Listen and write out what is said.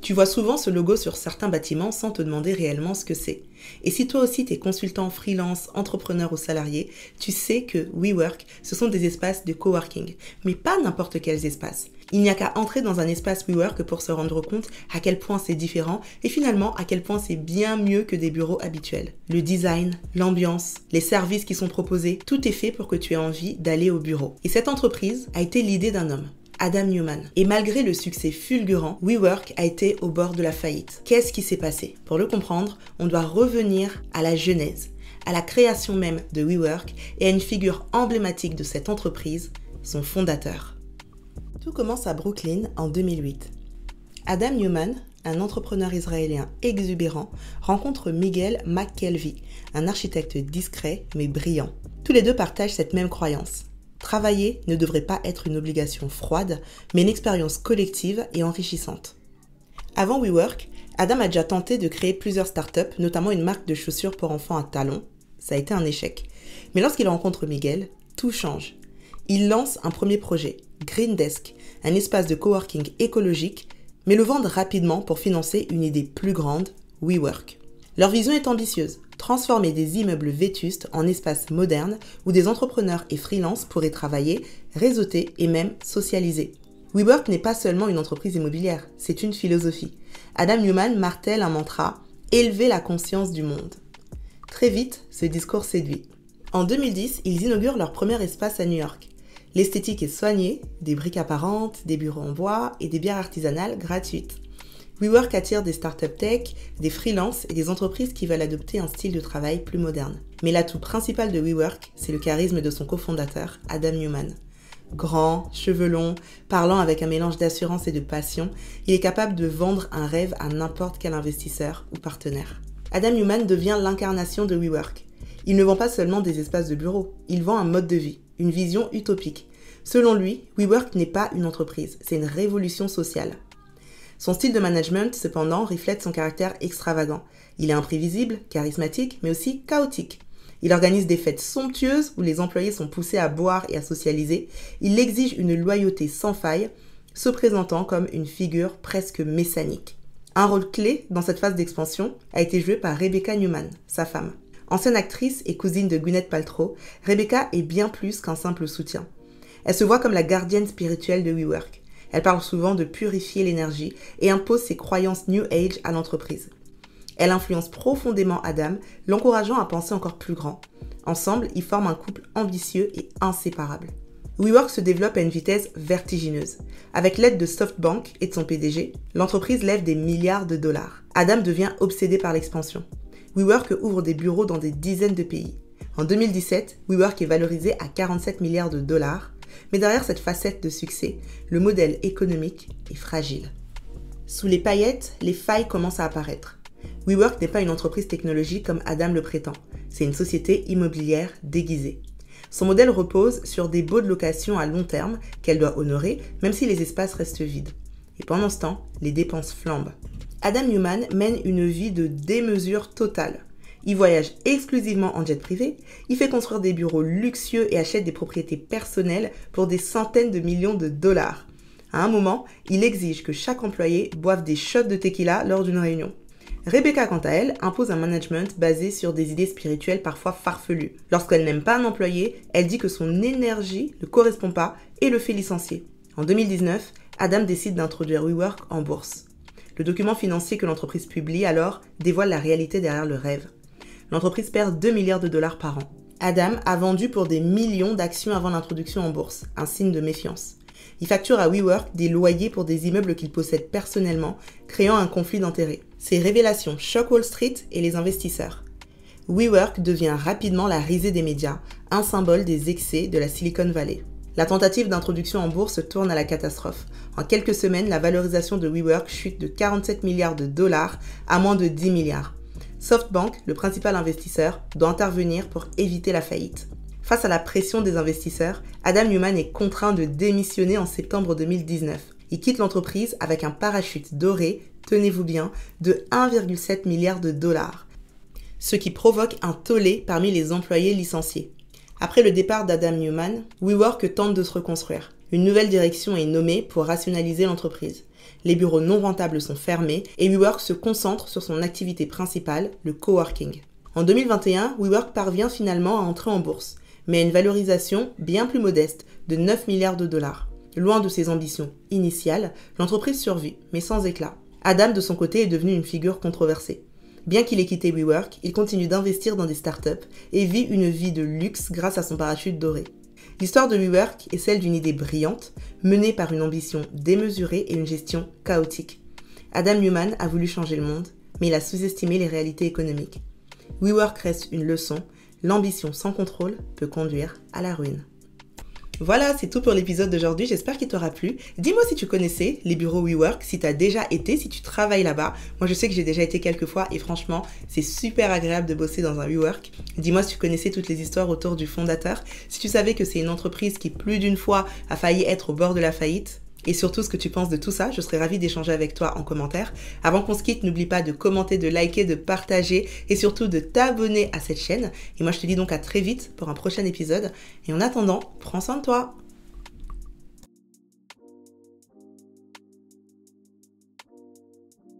Tu vois souvent ce logo sur certains bâtiments sans te demander réellement ce que c'est. Et si toi aussi t'es consultant, freelance, entrepreneur ou salarié, tu sais que WeWork, ce sont des espaces de coworking, mais pas n'importe quels espaces. Il n'y a qu'à entrer dans un espace WeWork pour se rendre compte à quel point c'est différent et finalement à quel point c'est bien mieux que des bureaux habituels. Le design, l'ambiance, les services qui sont proposés, tout est fait pour que tu aies envie d'aller au bureau. Et cette entreprise a été l'idée d'un homme, Adam Neumann. Et malgré le succès fulgurant, WeWork a été au bord de la faillite. Qu'est-ce qui s'est passé? Pour le comprendre, on doit revenir à la genèse, à la création même de WeWork et à une figure emblématique de cette entreprise, son fondateur. Tout commence à Brooklyn en 2008. Adam Neumann, un entrepreneur israélien exubérant, rencontre Miguel McKelvey, un architecte discret mais brillant. Tous les deux partagent cette même croyance. Travailler ne devrait pas être une obligation froide, mais une expérience collective et enrichissante. Avant WeWork, Adam a déjà tenté de créer plusieurs startups, notamment une marque de chaussures pour enfants à talons. Ça a été un échec. Mais lorsqu'il rencontre Miguel, tout change. Il lance un premier projet, Green Desk, un espace de coworking écologique, mais le vendent rapidement pour financer une idée plus grande, WeWork. Leur vision est ambitieuse, transformer des immeubles vétustes en espaces modernes où des entrepreneurs et freelances pourraient travailler, réseauter et même socialiser. WeWork n'est pas seulement une entreprise immobilière, c'est une philosophie. Adam Neumann martèle un mantra, élever la conscience du monde. Très vite, ce discours séduit. En 2010, ils inaugurent leur premier espace à New York. L'esthétique est soignée, des briques apparentes, des bureaux en bois et des bières artisanales gratuites. WeWork attire des startups tech, des freelances et des entreprises qui veulent adopter un style de travail plus moderne. Mais l'atout principal de WeWork, c'est le charisme de son cofondateur, Adam Neumann. Grand, cheveux longs, parlant avec un mélange d'assurance et de passion, il est capable de vendre un rêve à n'importe quel investisseur ou partenaire. Adam Neumann devient l'incarnation de WeWork. Il ne vend pas seulement des espaces de bureau, il vend un mode de vie, une vision utopique. Selon lui, WeWork n'est pas une entreprise, c'est une révolution sociale. Son style de management, cependant, reflète son caractère extravagant. Il est imprévisible, charismatique, mais aussi chaotique. Il organise des fêtes somptueuses où les employés sont poussés à boire et à socialiser. Il exige une loyauté sans faille, se présentant comme une figure presque messianique. Un rôle clé dans cette phase d'expansion a été joué par Rebecca Neumann, sa femme. Ancienne actrice et cousine de Gwyneth Paltrow, Rebecca est bien plus qu'un simple soutien. Elle se voit comme la gardienne spirituelle de WeWork. Elle parle souvent de purifier l'énergie et impose ses croyances New Age à l'entreprise. Elle influence profondément Adam, l'encourageant à penser encore plus grand. Ensemble, ils forment un couple ambitieux et inséparable. WeWork se développe à une vitesse vertigineuse. Avec l'aide de SoftBank et de son PDG, l'entreprise lève des milliards de dollars. Adam devient obsédé par l'expansion. WeWork ouvre des bureaux dans des dizaines de pays. En 2017, WeWork est valorisé à 47 milliards de dollars. Mais derrière cette facette de succès, le modèle économique est fragile. Sous les paillettes, les failles commencent à apparaître. WeWork n'est pas une entreprise technologique comme Adam le prétend. C'est une société immobilière déguisée. Son modèle repose sur des baux de location à long terme qu'elle doit honorer, même si les espaces restent vides. Et pendant ce temps, les dépenses flambent. Adam Neumann mène une vie de démesure totale. Il voyage exclusivement en jet privé, il fait construire des bureaux luxueux et achète des propriétés personnelles pour des centaines de millions de dollars. À un moment, il exige que chaque employé boive des shots de tequila lors d'une réunion. Rebecca, quant à elle, impose un management basé sur des idées spirituelles parfois farfelues. Lorsqu'elle n'aime pas un employé, elle dit que son énergie ne correspond pas et le fait licencier. En 2019, Adam décide d'introduire WeWork en bourse. Le document financier que l'entreprise publie alors dévoile la réalité derrière le rêve. L'entreprise perd 2 milliards de dollars par an. Adam a vendu pour des millions d'actions avant l'introduction en bourse, un signe de méfiance. Il facture à WeWork des loyers pour des immeubles qu'il possède personnellement, créant un conflit d'intérêts. Ces révélations choquent Wall Street et les investisseurs. WeWork devient rapidement la risée des médias, un symbole des excès de la Silicon Valley. La tentative d'introduction en bourse tourne à la catastrophe. En quelques semaines, la valorisation de WeWork chute de 47 milliards de dollars à moins de 10 milliards. SoftBank, le principal investisseur, doit intervenir pour éviter la faillite. Face à la pression des investisseurs, Adam Neumann est contraint de démissionner en septembre 2019. Il quitte l'entreprise avec un parachute doré, tenez-vous bien, de 1,7 milliard de dollars, ce qui provoque un tollé parmi les employés licenciés. Après le départ d'Adam Neumann, WeWork tente de se reconstruire. Une nouvelle direction est nommée pour rationaliser l'entreprise. les bureaux non rentables sont fermés et WeWork se concentre sur son activité principale, le coworking. En 2021, WeWork parvient finalement à entrer en bourse, mais à une valorisation bien plus modeste, de 9 milliards de dollars. Loin de ses ambitions initiales, l'entreprise survit, mais sans éclat. Adam, de son côté, est devenu une figure controversée. Bien qu'il ait quitté WeWork, il continue d'investir dans des startups et vit une vie de luxe grâce à son parachute doré. L'histoire de WeWork est celle d'une idée brillante, menée par une ambition démesurée et une gestion chaotique. Adam Neumann a voulu changer le monde, mais il a sous-estimé les réalités économiques. WeWork reste une leçon, l'ambition sans contrôle peut conduire à la ruine. Voilà, c'est tout pour l'épisode d'aujourd'hui, j'espère qu'il t'aura plu. Dis-moi si tu connaissais les bureaux WeWork, si tu as déjà été, si tu travailles là-bas. Moi je sais que j'ai déjà été quelques fois et franchement, c'est super agréable de bosser dans un WeWork. Dis-moi si tu connaissais toutes les histoires autour du fondateur, si tu savais que c'est une entreprise qui plus d'une fois a failli être au bord de la faillite. Et surtout ce que tu penses de tout ça, je serais ravie d'échanger avec toi en commentaire. Avant qu'on se quitte, n'oublie pas de commenter, de liker, de partager et surtout de t'abonner à cette chaîne. Et moi je te dis donc à très vite pour un prochain épisode. Et en attendant, prends soin de toi.